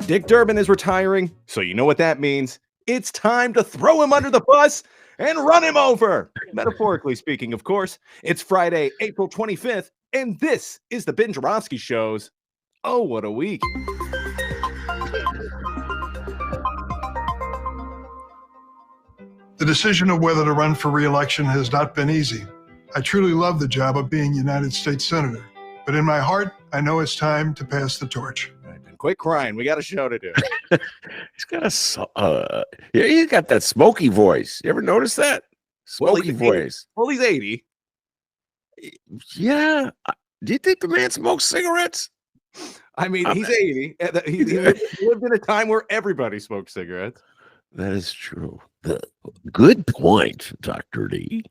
Dick Durbin is retiring, so you know what that means. It's time to throw him under the bus and run him over. Metaphorically speaking, of course. It's Friday, April 25th, and this is the BennyJ Show's Oh, What a Week. The decision of whether to run for re-election has not been easy. I truly love the job of being United States Senator, but in my heart, I know it's time to pass the torch. Quit crying. We got a show to do. He's got he's got that smoky voice. You ever notice that? Smoky voice. Well, he's 80. Yeah. Do you think the man smokes cigarettes? I mean, he's 80. He lived in a time where everybody smoked cigarettes. That is true. Good point, Dr. D.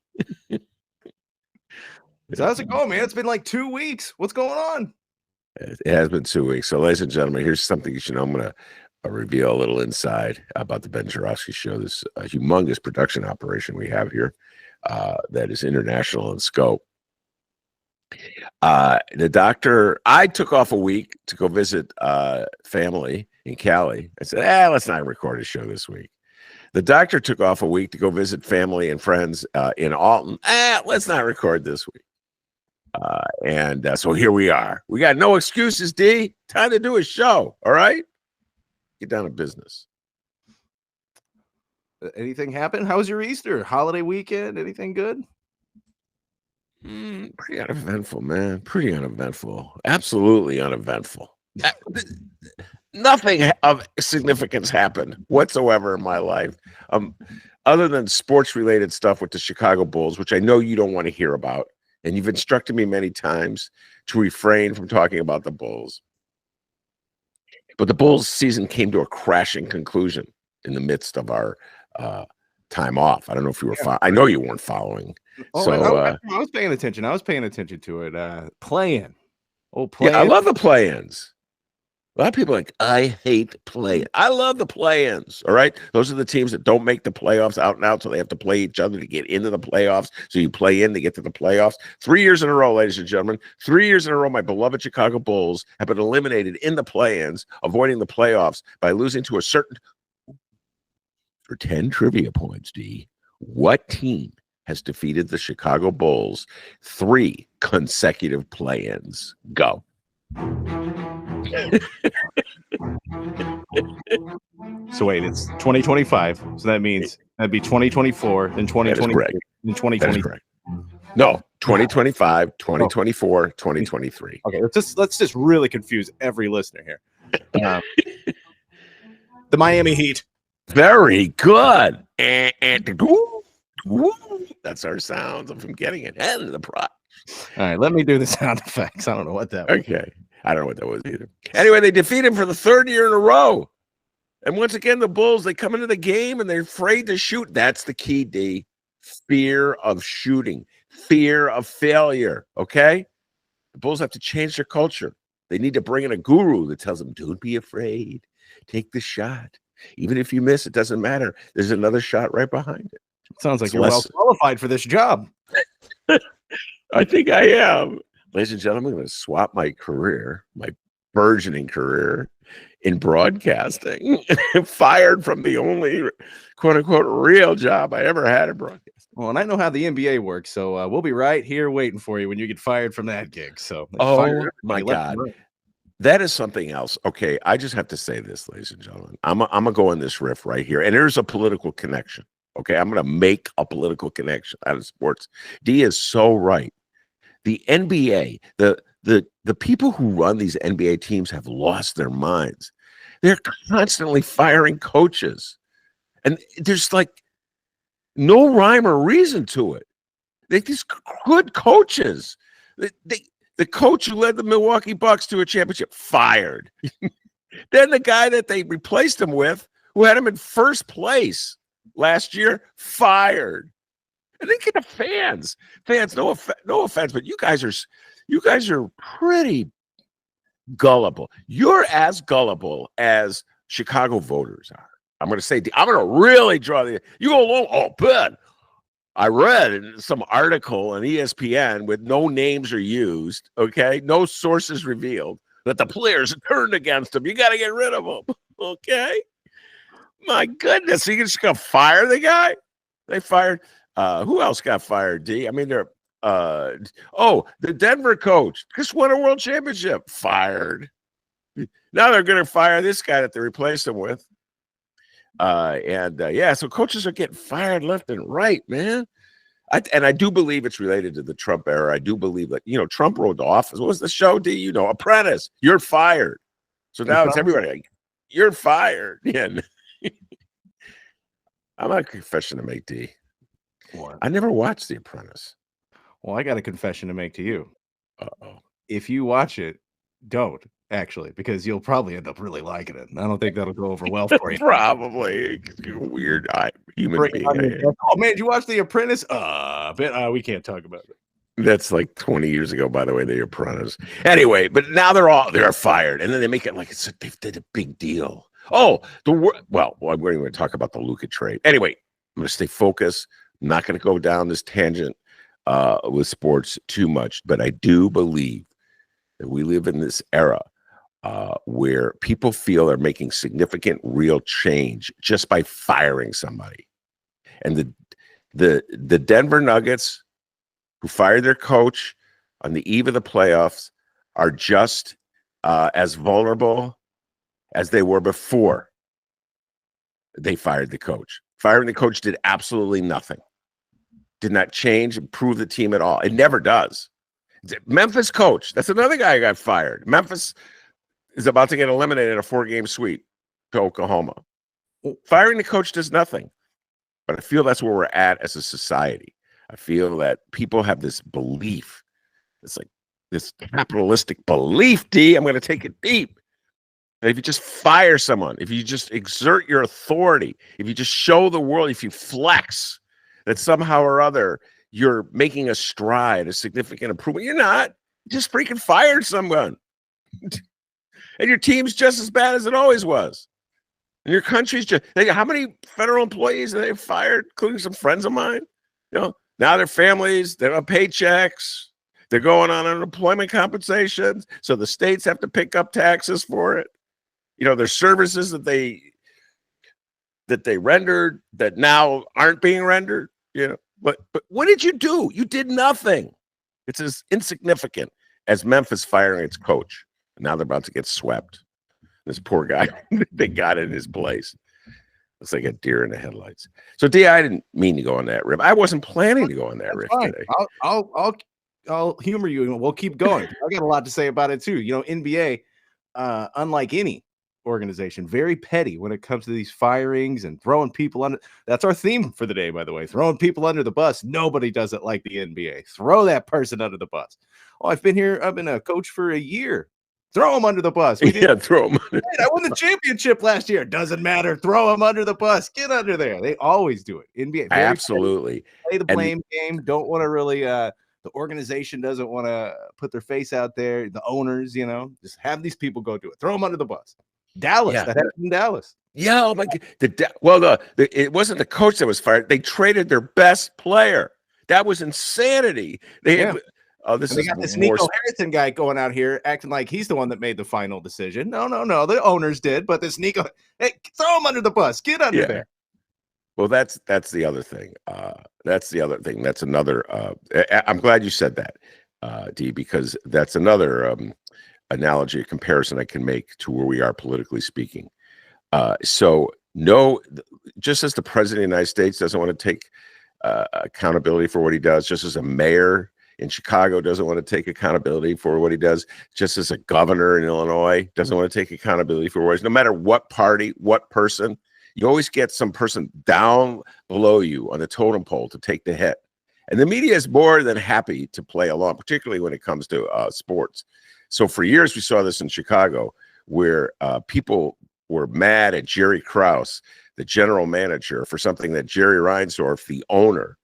So how's it going, man? It's been like 2 weeks. What's going on? It has been 2 weeks. So, ladies and gentlemen, here's something you should know. I'm going to reveal a little inside about the BennyJ Show, this humongous production operation we have here that is international in scope. The doctor, I took off a week to go visit family in Cali. I said, let's not record a show this week. The doctor took off a week to go visit family and friends in Alton. Let's not record this week. So here we are. We got no excuses, D. Time to do a show. All right? Get down to business. Anything happen? How was your Easter? Holiday weekend? Anything good? Pretty uneventful, man. Pretty uneventful. Absolutely uneventful. Nothing of significance happened whatsoever in my life. Other than sports-related stuff with the Chicago Bulls, which I know you don't want to hear about. And you've instructed me many times to refrain from talking about the Bulls. But the Bulls season came to a crashing conclusion in the midst of our time off. I don't know if you were I know you weren't following. Oh, so I was paying attention. I was paying attention to it. Play-in. Yeah, I love the play-ins. A lot of people are like, I hate play. I love the play-ins, all right? Those are the teams that don't make the playoffs out and out, so they have to play each other to get into the playoffs. So you play in to get to the playoffs. 3 years in a row, ladies and gentlemen. 3 years in a row, my beloved Chicago Bulls have been eliminated in the play-ins, avoiding the playoffs by losing to a certain... For 10 trivia points, D, what team has defeated the Chicago Bulls 3 consecutive play-ins? Go. So wait, it's 2025. So that means that'd be 2024, then 2020, then 2020. No, 2025, 2024, 2023. Okay, let's just really confuse every listener here. The Miami Heat. Very good. And that's our sounds. I'm getting ahead of the prize. All right, let me do the sound effects. I don't know what that was. Okay. I don't know what that was either. Anyway, they defeat him for the 3rd year in a row. And once again, the Bulls, they come into the game and they're afraid to shoot. That's the key, D. Fear of shooting. Fear of failure. Okay? The Bulls have to change their culture. They need to bring in a guru that tells them, don't be afraid. Take the shot. Even if you miss, it doesn't matter. There's another shot right behind it. Sounds like you're well qualified for this job. I think I am. Ladies and gentlemen, I'm going to swap my career, my burgeoning career in broadcasting, fired from the only quote-unquote real job I ever had in broadcasting. Well, and I know how the NBA works, so we'll be right here waiting for you when you get fired from that gig. So, my God. That is something else. Okay, I just have to say this, ladies and gentlemen. I'm going to go in this riff right here, and there's a political connection. Okay, I'm going to make a political connection out of sports. D is so right. The NBA, the people who run these NBA teams have lost their minds. They're constantly firing coaches. And there's like no rhyme or reason to it. They're these good coaches. The coach who led the Milwaukee Bucks to a championship, fired. Then the guy that they replaced him with, who had him in first place last year, fired. And then get the fans, no offense, but you guys are pretty gullible. You're as gullible as Chicago voters are. I'm going to say, I'm going to really draw you go along. Oh, Ben, I read in some article on ESPN with no names are used, okay? No sources revealed that the players turned against him. You got to get rid of him, okay? My goodness, you just going to fire the guy? They fired. Who else got fired, D? I mean, the Denver coach just won a world championship. Fired. Now they're going to fire this guy that they replaced him with. So coaches are getting fired left and right, man. I do believe it's related to the Trump era. I do believe that, Trump rode the office. What was the show, D? Apprentice. You're fired. So now it's everybody like, you're fired. Yeah. I'm a confession to make, D. What? I never watched The Apprentice. Well, I got a confession to make to you. Uh-oh. If you watch it, don't. Actually, because you'll probably end up really liking it. And I don't think that'll go over well for you. Probably. You're a weird human being. Oh, man, did you watch The Apprentice? We can't talk about it. That's like 20 years ago, by the way, The Apprentice. Anyway, but now they're fired. And then they make it like they did a big deal. Oh, we're going to talk about the Luka trade. Anyway, I'm going to stay focused. I'm not going to go down this tangent with sports too much, but I do believe that we live in this era where people feel they're making significant real change just by firing somebody. And the Denver Nuggets, who fired their coach on the eve of the playoffs, are just as vulnerable as they were before they fired the coach. Firing the coach did absolutely nothing. Did not change, improve the team at all. It never does. Memphis coach, that's another guy who got fired. Memphis is about to get eliminated in a 4-game sweep to Oklahoma. Firing the coach does nothing. But I feel that's where we're at as a society. I feel that people have this belief. It's like this capitalistic belief, D. I'm going to take it deep. That if you just fire someone, if you just exert your authority, if you just show the world, if you flex, that somehow or other you're making a stride, a significant improvement. You're not. You just freaking fired someone. And your team's just as bad as it always was. And your country's just, how many federal employees have they fired, including some friends of mine? Now their families, they're on paychecks, they're going on unemployment compensations, so the states have to pick up taxes for it. There's services that they rendered that now aren't being rendered, But what did you do? You did nothing. It's as insignificant as Memphis firing its coach. Now they're about to get swept. This poor guy, they got in his place. Looks like a deer in the headlights. So, D, I didn't mean to go on that riff. I wasn't planning to go on that riff today. I'll humor you, and we'll keep going. I got a lot to say about it too. NBA, unlike any organization, very petty when it comes to these firings and throwing people under. That's our theme for the day, by the way. Throwing people under the bus. Nobody does it like the NBA. Throw that person under the bus. Oh, I've been a coach for a year. Throw him under the bus. Throw him. I won the championship last year. Doesn't matter. Throw him under the bus. Get under there. They always do it. NBA. Absolutely. Play the blame game. Don't want to really, the organization doesn't want to put their face out there. The owners, just have these people go do it. Throw them under the bus. Dallas. That happened in Dallas. Yeah. Oh my God. It wasn't the coach that was fired. They traded their best player. That was insanity. They got this Nico Harrison guy going out here acting like he's the one that made the final decision. No. The owners did, but this Nico, hey, throw him under the bus. Get under there. Well, that's the other thing. That's the other thing. That's another. I'm glad you said that, D, because that's another analogy, a comparison I can make to where we are politically speaking. Just as the president of the United States doesn't want to take accountability for what he does, just as a mayor in Chicago doesn't want to take accountability for what he does, just as a governor in Illinois doesn't want to take accountability for what he does, no matter what party, what person, you always get some person down below you on the totem pole to take the hit. And the media is more than happy to play along, particularly when it comes to sports. So for years, we saw this in Chicago, where people were mad at Jerry Krause, the general manager, for something that Jerry Reinsdorf, the owner,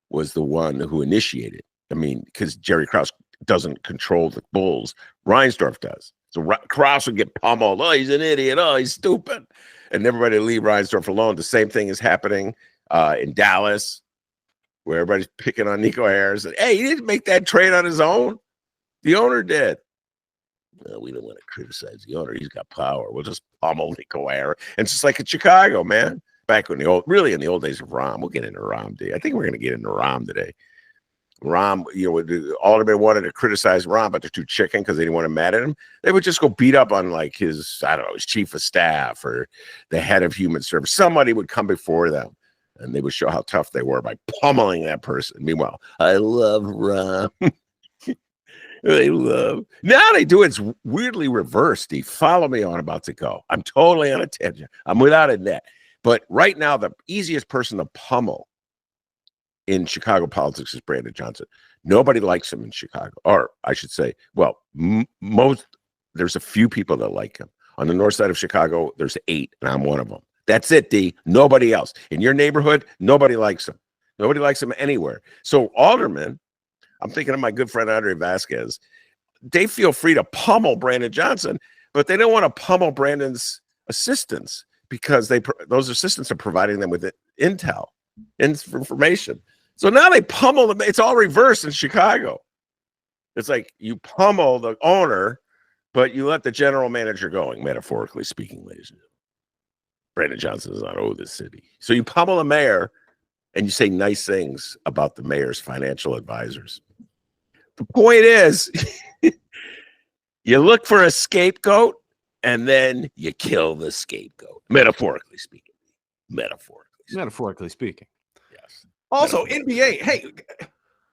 was the one who initiated. I mean, because Jerry Krause doesn't control the Bulls, Reinsdorf does. So Krause would get pummeled. Oh, he's an idiot. Oh, he's stupid. And everybody leave Reinsdorf alone. The same thing is happening in Dallas. where everybody's picking on Nico Harris. And, hey, he didn't make that trade on his own. The owner did. No, we don't want to criticize the owner. He's got power. We'll just pummel Nico Harris. And it's just like in Chicago, man. Back when in the old days of Rahm. We'll get into Rahm today. I think we're going to get into Rahm today. Rahm, the alderman wanted to criticize Rahm, but they're too chicken because they didn't want to mad at him. They would just go beat up on like his chief of staff or the head of human service. Somebody would come before them and they would show how tough they were by pummeling that person. Meanwhile, I love Rahm. Now they do it's weirdly reversed. Follow me on about to go. I'm totally on a tangent. I'm without a net. But right now, the easiest person to pummel in Chicago politics is Brandon Johnson. Nobody likes him in Chicago, or I should say, well, there's a few people that like him. On the north side of Chicago, there's 8, and I'm one of them. That's it, D. Nobody else. In your neighborhood, nobody likes him. Nobody likes him anywhere. So aldermen, I'm thinking of my good friend Andre Vasquez, they feel free to pummel Brandon Johnson, but they don't want to pummel Brandon's assistants because those assistants are providing them with intel, information. So now they pummel them. It's all reversed in Chicago. It's like you pummel the owner, but you let the general manager going, metaphorically speaking, ladies and gentlemen. Brandon Johnson does not owe this city. So you pummel the mayor and you say nice things about the mayor's financial advisors. The point is, you look for a scapegoat and then you kill the scapegoat, metaphorically speaking. Metaphorically speaking. Yes. Also, NBA, hey,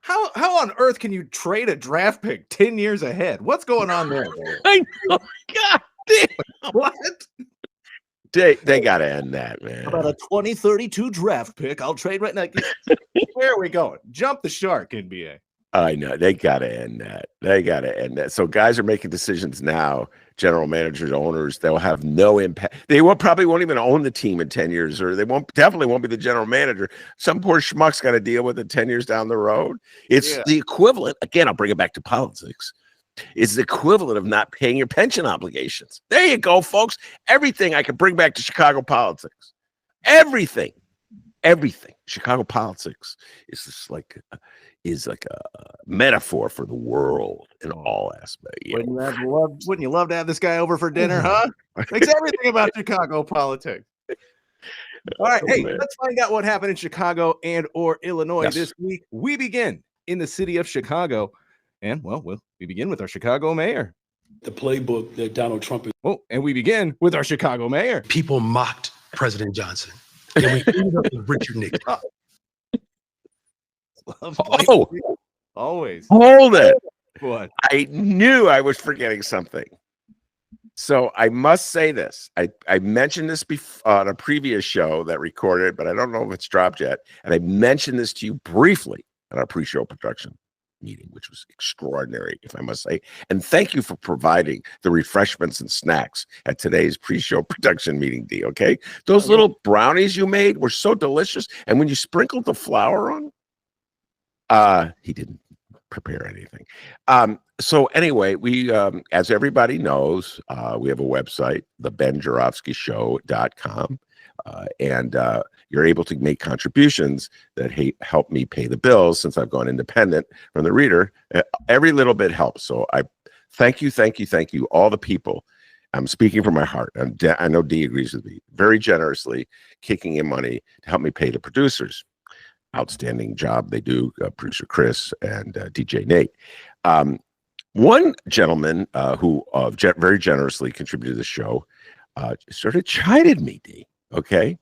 how on earth can you trade a draft pick 10 years ahead? What's going on there? I know. God damn. What? They got to end that, man. About a 2032 draft pick. I'll trade right now. Where are we going? Jump the shark, NBA. I know. They got to end that. So guys are making decisions now. General managers, owners, they'll have no impact. They probably won't even own the team in 10 years, or they definitely won't be the general manager. Some poor schmuck's got to deal with it 10 years down the road. It's the equivalent. Again, I'll bring it back to politics. It's the equivalent of not paying your pension obligations. There you go, folks. Everything I can bring back to Chicago politics. Everything. Chicago politics is just like a metaphor for the world in all aspects. Wouldn't you love to have this guy over for dinner, huh? Makes everything about Chicago politics. All right, let's find out what happened in Chicago and or Illinois this week. We begin in the city of Chicago. And, we begin with our Chicago mayor. The playbook that Donald Trump is. Oh, and we begin with our Chicago mayor. People mocked President Johnson. And we ended up with Richard Nixon. Always. Hold it. What? I knew I was forgetting something. So I must say this. I mentioned this on a previous show that recorded, but I don't know if it's dropped yet. And I mentioned this to you briefly on our pre-show production meeting, which was extraordinary, if I must say. And thank you for providing the refreshments and snacks at today's pre-show production meeting, D, okay? Those little brownies you made were so delicious. And when you sprinkled the flour on, he didn't prepare anything. So anyway, we, as everybody knows, we have a website, thebenjarofskyshow.com. And you're able to make contributions that help me pay the bills since I've gone independent from the reader. Every little bit helps. So I thank you, all the people. I'm speaking from my heart. And I know Dee agrees with me. Very generously kicking in money to help me pay the producers. Outstanding job they do, producer Chris and DJ Nate. One gentleman who very generously contributed to the show sort of chided me, Dee. Okay.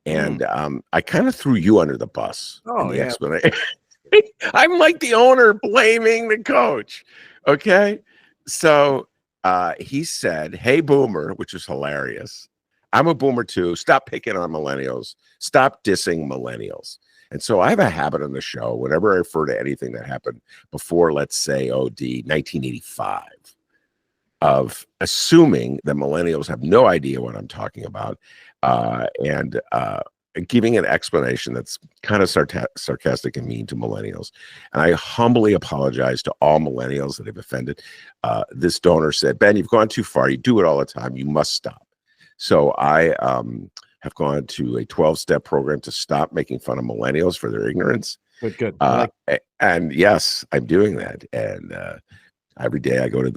And I kind of threw you under the bus. Explanation. I'm like the owner blaming the coach. Okay. So he said, "Hey, boomer," which is hilarious. I'm a boomer too. Stop picking on millennials. Stop dissing millennials. And so I have a habit on the show, whenever I refer to anything that happened before, let's say, 1985, of assuming that millennials have no idea what I'm talking about, and giving an explanation that's kind of sarcastic and mean to millennials. And I humbly apologize to all millennials that have offended. This donor said, "Ben, you've gone too far. You do it all the time. You must stop." So I have gone to a 12-step program to stop making fun of millennials for their ignorance. Good. And yes, I'm doing that. And every day I go to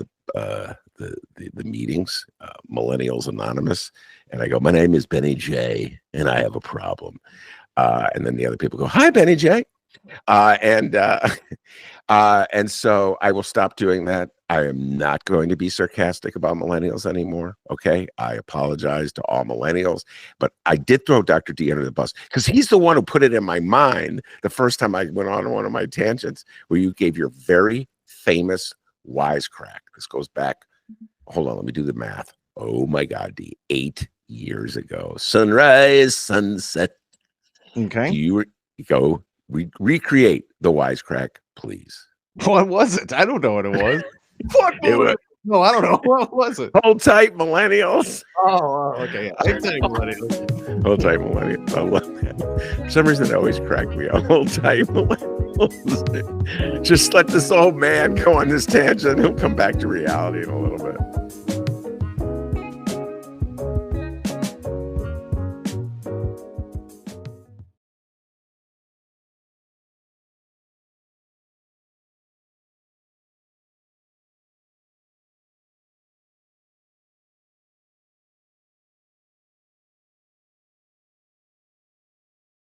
the meetings, Millennials Anonymous, and I go, my name is BennyJ, and I have a problem. And then the other people go, hi, BennyJ. And so I will stop doing that. I am not going to be sarcastic about millennials anymore. Okay. I apologize to all millennials, but I did throw Dr. D under the bus because he's the one who put it in my mind the first time I went on one of my tangents where you gave your very famous wisecrack. This goes back. Hold on. Let me do the math. Oh my God. D 8 years ago. Sunrise, sunset. Okay. You go recreate the wisecrack, please. What was it? I don't know what it was. What movie? No, I don't know. What was it? Hold tight, millennials. Oh, okay. Hold tight, millennials. Hold tight, millennials. I love that. For some reason, it always cracked me up. Hold tight, millennials. Just let this old man go on this tangent. He'll come back to reality in a little bit.